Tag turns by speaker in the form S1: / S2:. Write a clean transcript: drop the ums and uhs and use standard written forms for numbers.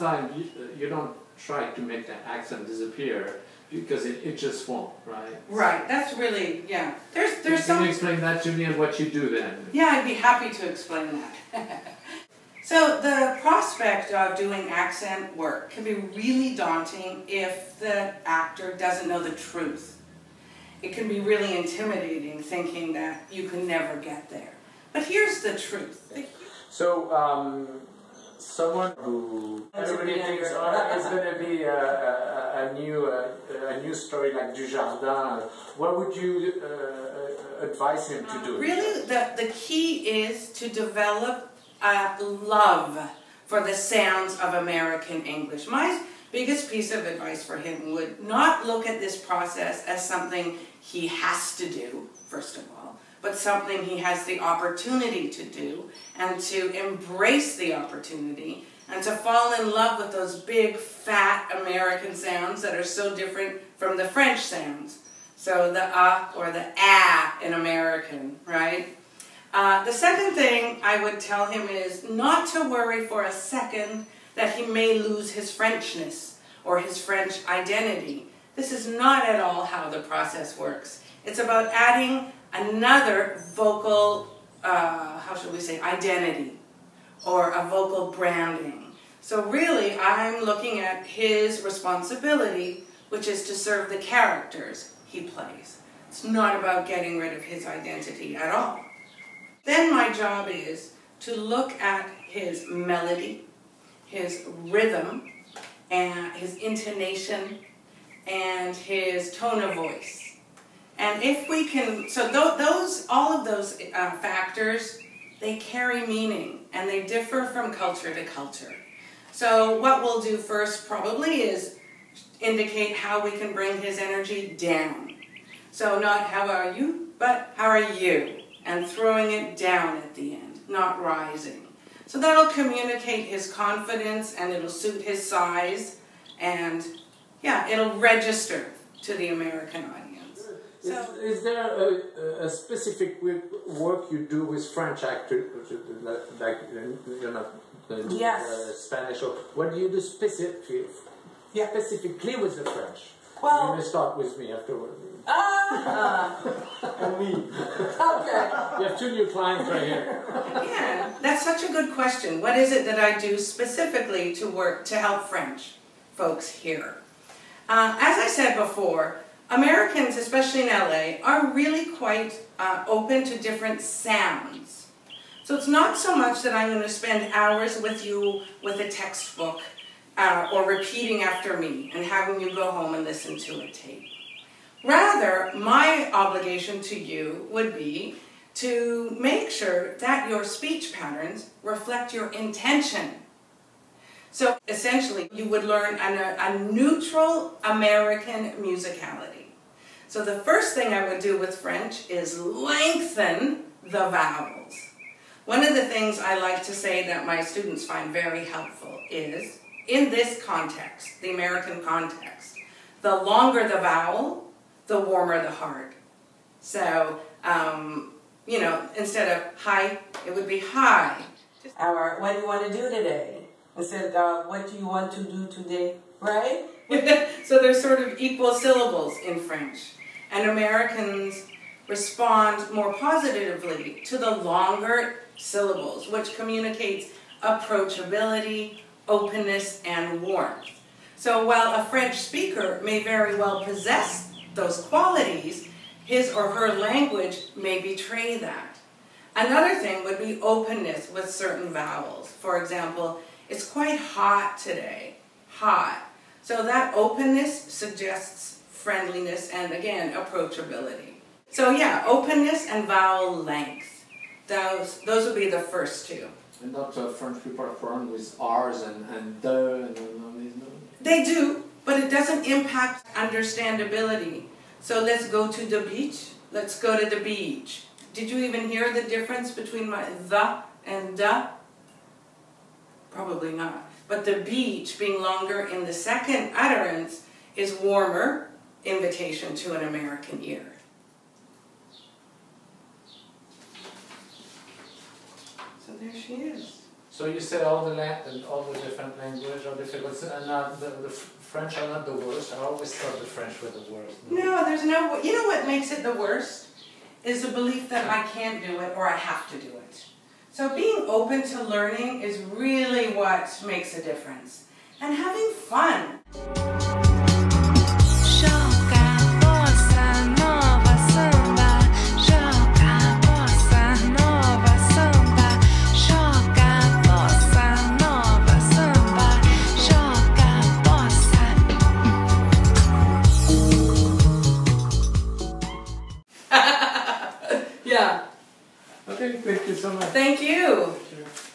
S1: last time, you don't try to make the accent disappear because it just won't, right?
S2: Right. That's really, yeah. There's
S1: Can you explain that to me and what you do then?
S2: Yeah, I'd be happy to explain that. So the prospect of doing accent work can be really daunting if the actor doesn't know the truth. It can be really intimidating thinking that you can never get there. But here's the truth.
S1: So, someone who everybody thinks, oh, it's going to be a new story like Dujardin, what would you advise him to do?
S2: Really, the key is to develop a love for the sounds of American English. My biggest piece of advice for him would not look at this process as something he has to do, first of all, but something he has the opportunity to do, and to embrace the opportunity, and to fall in love with those big, fat American sounds that are so different from the French sounds. So the or the in American, right? The second thing I would tell him is not to worry for a second that he may lose his Frenchness or his French identity. This is not at all how the process works. It's about adding another vocal, how should we say, identity, or a vocal branding. So really, I'm looking at his responsibility, which is to serve the characters he plays. It's not about getting rid of his identity at all. Then my job is to look at his melody, his rhythm, and his intonation, and his tone of voice. And if we can, so all of those factors, they carry meaning, and they differ from culture to culture. So what we'll do first probably is indicate how we can bring his energy down. So not how are you, but how are you? And throwing it down at the end, not rising. So that'll communicate his confidence, and it'll suit his size, and yeah, it'll register to the American audience. So,
S1: is there a specific work you do with French actors, like Spanish, or what do you do specifically with the French?
S2: well,
S1: you may start with me afterward. And me.
S2: Okay.
S1: You have 2 new clients right here.
S2: Yeah, that's such a good question. What is it that I do specifically to help French folks here? As I said before, Americans, especially in LA, are really quite open to different sounds. So it's not so much that I'm going to spend hours with you with a textbook or repeating after me and having you go home and listen to a tape. Rather, my obligation to you would be to make sure that your speech patterns reflect your intention. So essentially, you would learn a neutral American musicality. So the first thing I would do with French is lengthen the vowels. One of the things I like to say that my students find very helpful is, in this context, the American context, the longer the vowel, the warmer the heart. So, you know, instead of hi, it would be hi.
S3: Or what do you want to do today? Instead of what do you want to do today, right?
S2: So there's sort of equal syllables in French. And Americans respond more positively to the longer syllables, which communicates approachability, openness, and warmth. So while a French speaker may very well possess those qualities, his or her language may betray that. Another thing would be openness with certain vowels. For example, it's quite hot today. Hot. So that openness suggests friendliness and, again, approachability. So yeah, openness and vowel length. Those would be the first two.
S1: And not French people are foreign with R's and de and all these.
S2: They do, but it doesn't impact understandability. So let's go to the beach. Let's go to the beach. Did you even hear the difference between my the and da? Probably not. But the beach, being longer in the second utterance, is warmer invitation to an American ear. So there she is.
S1: So you say all the different languages are difficult, and not the French are not the worst. I always thought the French were the worst.
S2: No, there's no. You know what makes it the worst is the belief that I can't do it or I have to do it. So being open to learning is really what makes a difference, and having fun. Yeah.
S1: Okay, thank you so much.
S2: Thank you.
S1: Thank you.